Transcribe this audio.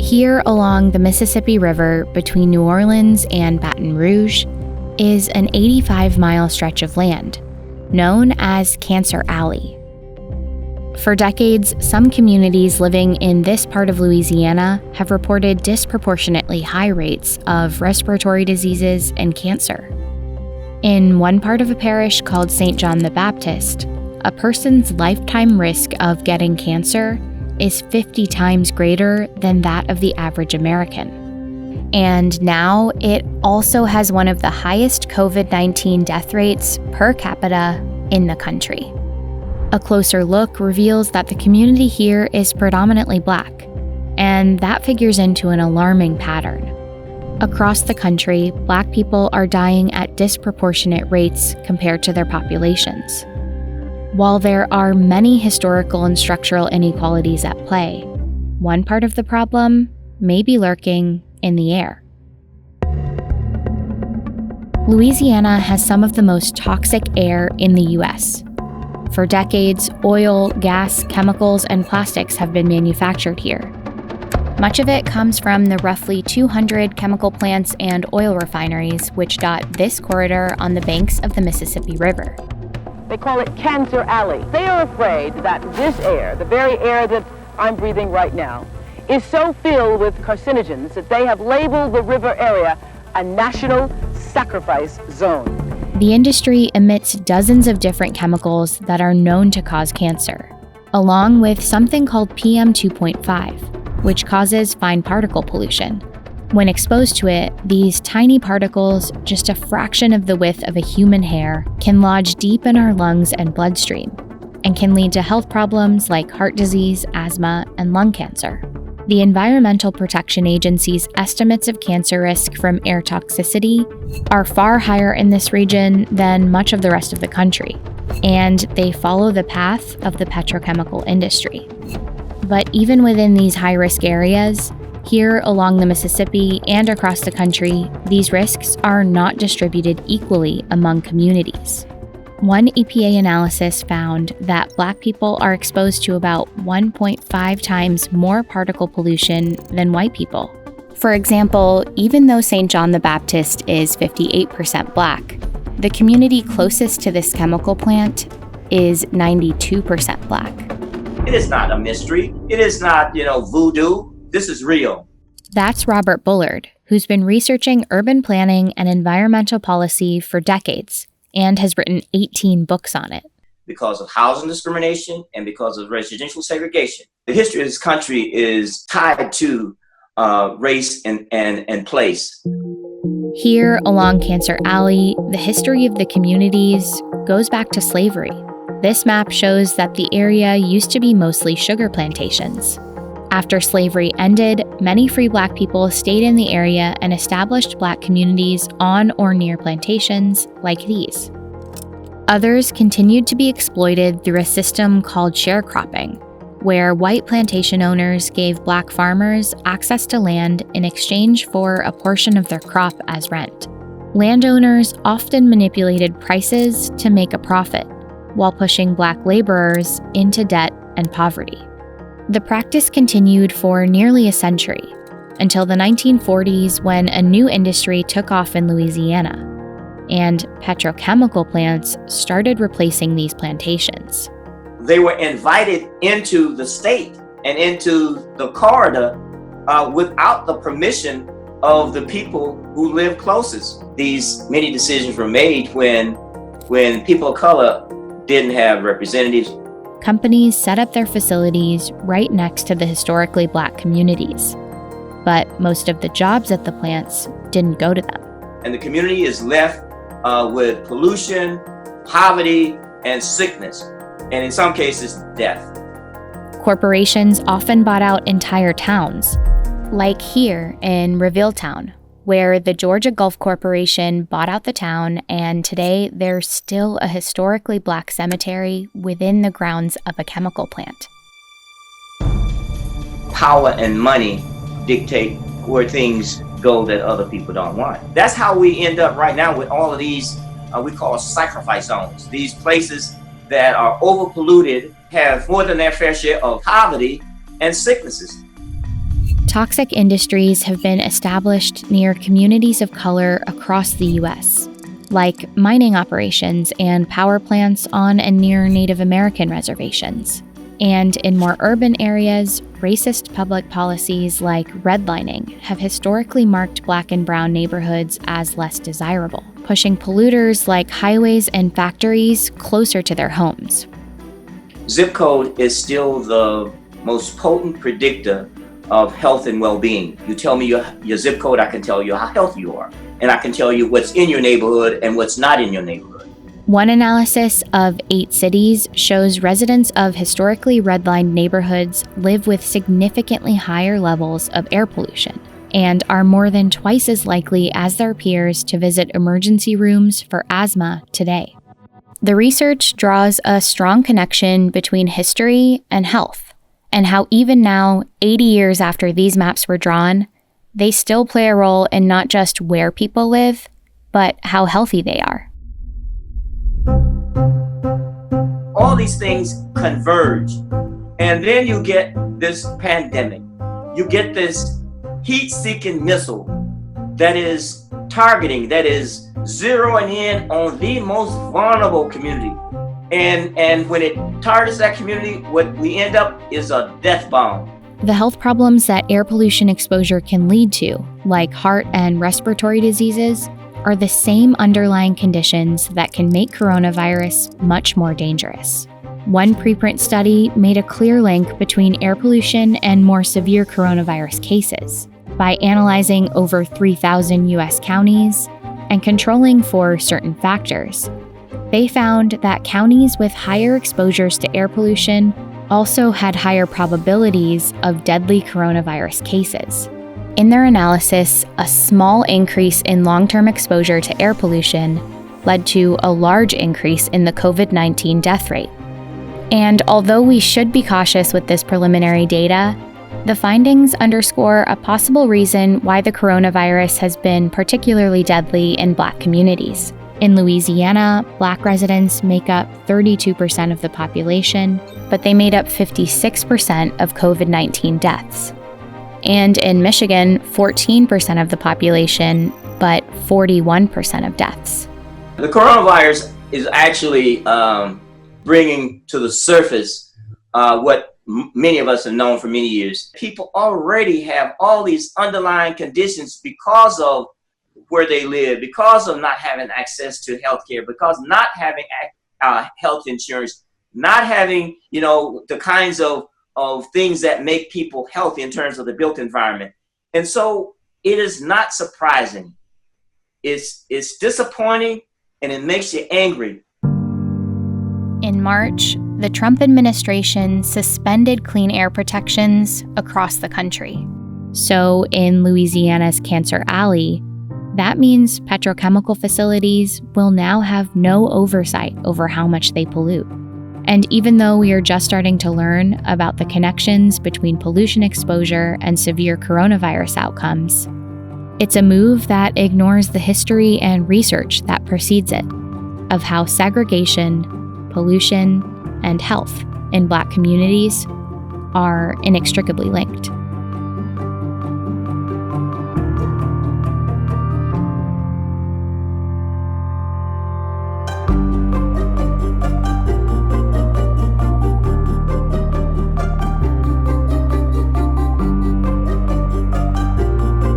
Here along the Mississippi River between New Orleans and Baton Rouge is an 85-mile stretch of land known as Cancer Alley. For decades, some communities living in this part of Louisiana have reported disproportionately high rates of respiratory diseases and cancer. In one part of a parish called St. John the Baptist, a person's lifetime risk of getting cancer is 50 times greater than that of the average American. And now it also has one of the highest COVID-19 death rates per capita in the country. A closer look reveals that the community here is predominantly Black, and that figures into an alarming pattern. Across the country, Black people are dying at disproportionate rates compared to their populations. While there are many historical and structural inequalities at play, one part of the problem may be lurking in the air. Louisiana has some of the most toxic air in the U.S. For decades, oil, gas, chemicals, and plastics have been manufactured here. Much of it comes from the roughly 200 chemical plants and oil refineries which dot this corridor on the banks of the Mississippi River. They call it Cancer Alley. They are afraid that this air, the very air that I'm breathing right now, is so filled with carcinogens that they have labeled the river area a national sacrifice zone. The industry emits dozens of different chemicals that are known to cause cancer, along with something called PM 2.5, which causes fine particle pollution. When exposed to it, these tiny particles, just a fraction of the width of a human hair, can lodge deep in our lungs and bloodstream, and can lead to health problems like heart disease, asthma, and lung cancer. The Environmental Protection Agency's estimates of cancer risk from air toxicity are far higher in this region than much of the rest of the country, and they follow the path of the petrochemical industry. But even within these high-risk areas, here along the Mississippi and across the country, these risks are not distributed equally among communities. One EPA analysis found that Black people are exposed to about 1.5 times more particle pollution than white people. For example, even though St. John the Baptist is 58% Black, the community closest to this chemical plant is 92% Black. It is not a mystery. It is not, voodoo. This is real. That's Robert Bullard, who's been researching urban planning and environmental policy for decades and has written 18 books on it. Because of housing discrimination and because of residential segregation, the history of this country is tied to race and place. Here along Cancer Alley, the history of the communities goes back to slavery. This map shows that the area used to be mostly sugar plantations. After slavery ended, many free Black people stayed in the area and established Black communities on or near plantations like these. Others continued to be exploited through a system called sharecropping, where white plantation owners gave Black farmers access to land in exchange for a portion of their crop as rent. Landowners often manipulated prices to make a profit, while pushing Black laborers into debt and poverty. The practice continued for nearly a century, until the 1940s when a new industry took off in Louisiana, and petrochemical plants started replacing these plantations. They were invited into the state and into the corridor without the permission of the people who live closest. These many decisions were made when people of color didn't have representatives. Companies set up their facilities right next to the historically Black communities, but most of the jobs at the plants didn't go to them. And the community is left with pollution, poverty, and sickness, and in some cases, death. Corporations often bought out entire towns, like here in Revealtown, where the Georgia Gulf Corporation bought out the town, and today there's still a historically Black cemetery within the grounds of a chemical plant. Power and money dictate where things go that other people don't want. That's how we end up right now with all of these, we call sacrifice zones. These places that are overpolluted have more than their fair share of poverty and sicknesses. Toxic industries have been established near communities of color across the U.S., like mining operations and power plants on and near Native American reservations. And in more urban areas, racist public policies like redlining have historically marked Black and brown neighborhoods as less desirable, pushing polluters like highways and factories closer to their homes. Zip code is still the most potent predictor of health and well-being. You tell me your zip code, I can tell you how healthy you are. And I can tell you what's in your neighborhood and what's not in your neighborhood. One analysis of 8 cities shows residents of historically redlined neighborhoods live with significantly higher levels of air pollution and are more than twice as likely as their peers to visit emergency rooms for asthma today. The research draws a strong connection between history and health, and how even now, 80 years after these maps were drawn, they still play a role in not just where people live, but how healthy they are. All these things converge, and then you get this pandemic. You get this heat-seeking missile that is targeting, that is zeroing in on the most vulnerable community. And when it targets that community, what we end up is a death bomb. The health problems that air pollution exposure can lead to, like heart and respiratory diseases, are the same underlying conditions that can make coronavirus much more dangerous. One preprint study made a clear link between air pollution and more severe coronavirus cases by analyzing over 3,000 U.S. counties and controlling for certain factors. They found that counties with higher exposures to air pollution also had higher probabilities of deadly coronavirus cases. In their analysis, a small increase in long-term exposure to air pollution led to a large increase in the COVID-19 death rate. And although we should be cautious with this preliminary data, the findings underscore a possible reason why the coronavirus has been particularly deadly in Black communities. In Louisiana, Black residents make up 32% of the population, but they made up 56% of COVID-19 deaths. And in Michigan, 14% of the population, but 41% of deaths. The coronavirus is actually bringing to the surface what many of us have known for many years. People already have all these underlying conditions because of where they live, because of not having access to healthcare, because not having health insurance, not having, the kinds of things that make people healthy in terms of the built environment. And so it is not surprising. It's disappointing, and it makes you angry. In March, the Trump administration suspended clean air protections across the country. So in Louisiana's Cancer Alley, that means petrochemical facilities will now have no oversight over how much they pollute. And even though we are just starting to learn about the connections between pollution exposure and severe coronavirus outcomes, it's a move that ignores the history and research that precedes it of how segregation, pollution, and health in Black communities are inextricably linked.